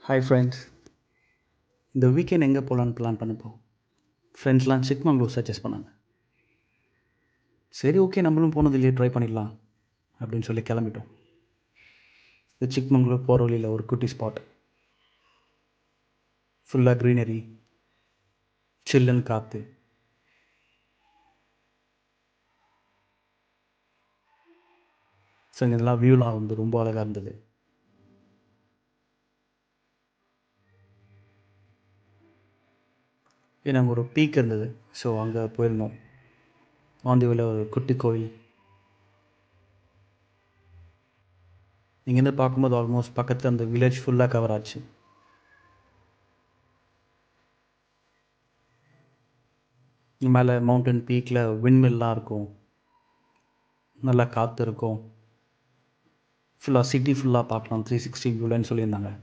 Hi friends. இந்த weekend எங்கே போகலான்னு பிளான் பண்ணப்போம் ஃப்ரெண்ட்ஸ்லாம் சிக்மங்களூர் சஜஸ்ட் பண்ணாங்க. சரி, ஓகே, நம்மளும் போனது இல்லையே, ட்ரை பண்ணிடலாம் அப்படின்னு சொல்லி கிளம்பிட்டோம். இந்த சிக்மங்களூர் போகிற வழியில் ஒரு குட்டி ஸ்பாட், ஃபுல்லாக க்ரீனரி, சில்லுன்னு காற்று. ஸோ இங்கே இதெல்லாம் வியூலாம் வந்து ரொம்ப அழகாக இருந்தது. ஏன்னா அங்கே ஒரு பீக் இருந்தது, ஸோ அங்கே போயிருந்தோம். ஆந்திவில் ஒரு குட்டி கோயில். இங்கேருந்து பார்க்கும்போது ஆல்மோஸ்ட் பக்கத்தில் அந்த வில்லேஜ் ஃபுல்லாக கவர் ஆச்சு. மேலே மவுண்டன் பீக்கில் விண்மில்லாம் இருக்கும், நல்லா காற்று இருக்கும். ஃபுல்லாக சிட்டி ஃபுல்லாக பார்க்கலாம் 360 வியூலன்னு சொல்லியிருந்தாங்க.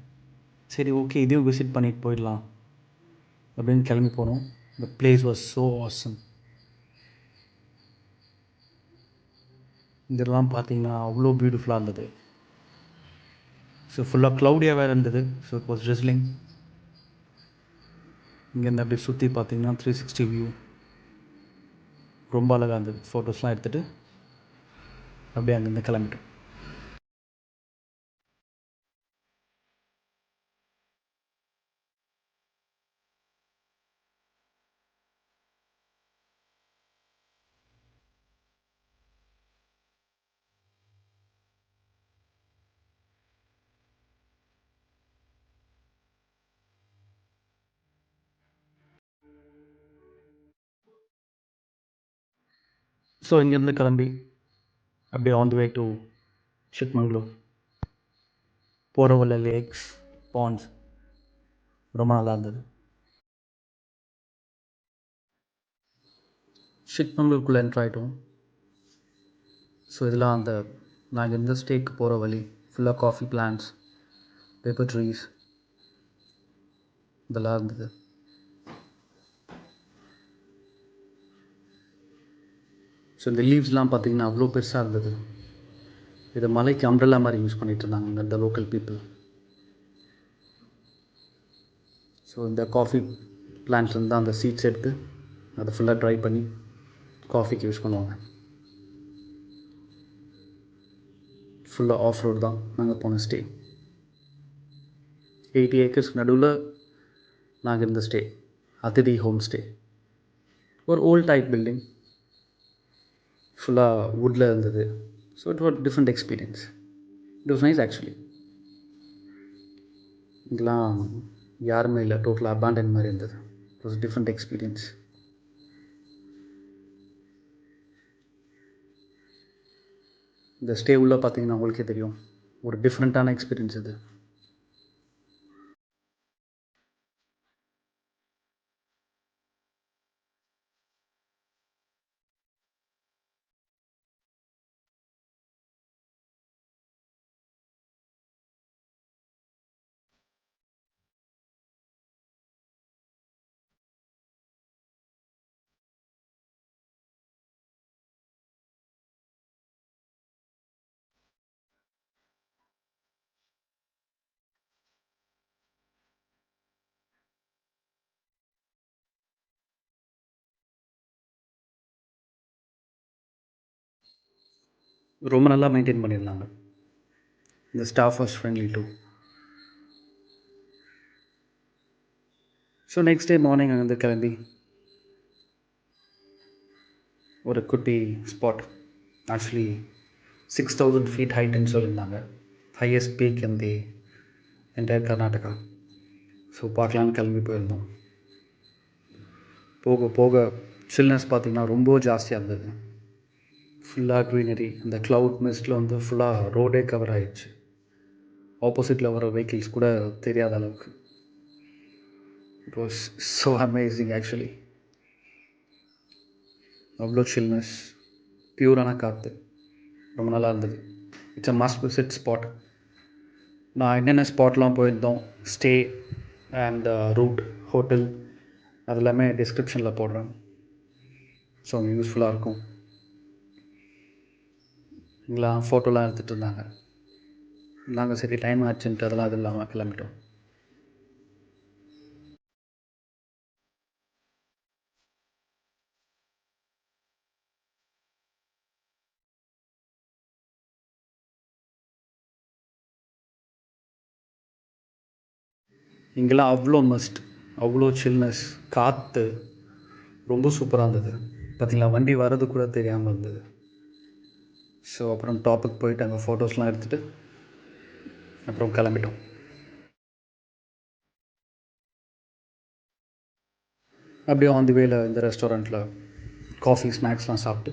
சரி, ஓகே, இதையும் விசிட் பண்ணிட்டு போயிடலாம் அப்படின்னு கிளம்பி போனோம். The place was so awesome. இதெல்லாம் பார்த்தீங்கன்னா அவ்வளோ பியூட்டிஃபுல்லாக இருந்தது. ஸோ ஃபுல்லாக க்ளவுடியாக வேறு இருந்தது. So it was drizzling. இங்கேருந்து அப்படி சுற்றி பார்த்தீங்கன்னா 360 வியூ ரொம்ப அழகாக இருந்தது. ஃபோட்டோஸ்லாம் எடுத்துகிட்டு அப்படியே அங்கேருந்து கிளம்பிட்டோம். ஸோ இங்கேருந்து கிளம்பி அப்படியே on the way to Chikmagalur. போகிற வழில லேக்ஸ், பாண்ட்ஸ் ரொம்ப நல்லா இருந்தது. சிக்மங்களூருக்குள்ளே என்ட்ரு ஆகிட்டோம். ஸோ இதெல்லாம் அந்த நாங்கள் இந்த ஸ்டேக்கு போகிற வழி ஃபுல்லாக காஃபி பிளான்ட்ஸ், பேப்பர் ட்ரீஸ் இதெல்லாம் இருந்தது. ஸோ இந்த லீவ்ஸ்லாம் பார்த்திங்கன்னா அவ்வளோ பெருசாக இருந்தது. இதை மலைக்கு அம்ப்ரெல்லா மாதிரி யூஸ் பண்ணிகிட்டு இருந்தாங்க இந்த லோக்கல் பீப்புள். ஸோ இந்த காஃபி பிளான்ட்லேருந்து தான் அந்த சீட்ஸ் எடுத்து அதை ஃபுல்லாக ட்ரை பண்ணி காஃபிக்கு யூஸ் பண்ணுவாங்க. ஃபுல்லாக ஆஃப் ரோடு தான் நாங்கள் போன ஸ்டே. 80 ஏக்கர்ஸ்க்கு நடுவில் நாங்கள் இருந்த ஸ்டே அதிதி ஹோம் ஸ்டே. ஒரு ஓல்ட் டைப் பில்டிங், ஃபுல்லாக வுட்டில் இருந்தது. So it was different experience. It was nice actually. இதெல்லாம் யாருமே இல்லை, டோட்டலாக அபாண்டன் மாதிரி இருந்தது. It was different experience. இந்த ஸ்டே உள்ளே பார்த்தீங்கன்னா உங்களுக்கே தெரியும், ஒரு டிஃப்ரெண்ட்டான எக்ஸ்பீரியன்ஸ் இது. ரொம்ப நல்லா மெயின்டைன் பண்ணியிருந்தாங்க. இந்த staff was friendly too. So next day morning அங்கேருந்து கிளம்பி ஒரு குட்டி ஸ்பாட், ஆக்சுவலி 6000 ஃபீட் ஹைட்டுன்னு சொல்லியிருந்தாங்க, highest peak in the entire Karnataka. So பார்க்கலான்னு கிளம்பி போயிருந்தோம். போக போக சில்னஸ் பார்த்திங்கன்னா ரொம்ப ஜாஸ்தியாக இருந்தது. ஃபுல்லாக க்ரீனரி, இந்த க்ளவுட் மிஸ்ட்டில் வந்து ஃபுல்லாக ரோடே கவர் ஆகிடுச்சு. ஆப்போசிட்டில் வர வெஹிக்கிள்ஸ் கூட தெரியாத அளவுக்கு. It was so amazing actually. அவ்வளோ சில்னஸ், பியூரான காற்று, ரொம்ப நல்லா இருந்தது. It's a must visit spot. நான் என்னென்ன ஸ்பாட்லாம் போயிருந்தோம், ஸ்டே அண்ட் ரூட், ஹோட்டல், அது எல்லாமே டிஸ்கிரிப்ஷனில் போடுறேன். ஸோ அங்கே யூஸ்ஃபுல்லாக இருக்கும். இங்கெல்லாம் ஃபோட்டோலாம் எடுத்துகிட்டு இருந்தாங்க. நாங்கள் சரி டைம் ஆச்சுன்ட்டு அதெல்லாம் அது இல்லாமல் கிளம்பிட்டோம். இங்கெல்லாம் அவ்வளோ மஸ்ட், அவ்வளோ சில்னஸ், காற்று ரொம்ப சூப்பராக இருந்தது. பார்த்தீங்களா, வண்டி வர்றது கூட தெரியாமல் இருந்தது. ஸோ அப்புறம் டாப்புக்கு போயிட்டு அங்கே ஃபோட்டோஸ்லாம் எடுத்துகிட்டு அப்புறம் கிளம்பிட்டோம். அப்படியே ஆன் தி வேல இந்த ரெஸ்டாரண்ட்டில் காஃபி ஸ்நாக்ஸ்லாம் சாப்பிட்டு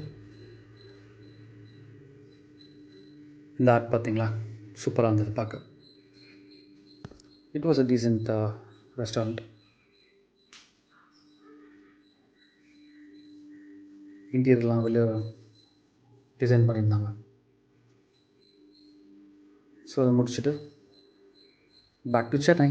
இந்த ஆர்ட் பார்த்தீங்களா, சூப்பராக இருந்தது பார்க்க. It was a decent restaurant. இன்டீரியர்லாம் வெளியே டிசைன் பண்ணியிருந்தாங்க. ஸோ அதை முடிச்சுட்டு பேக் டு சென்னை.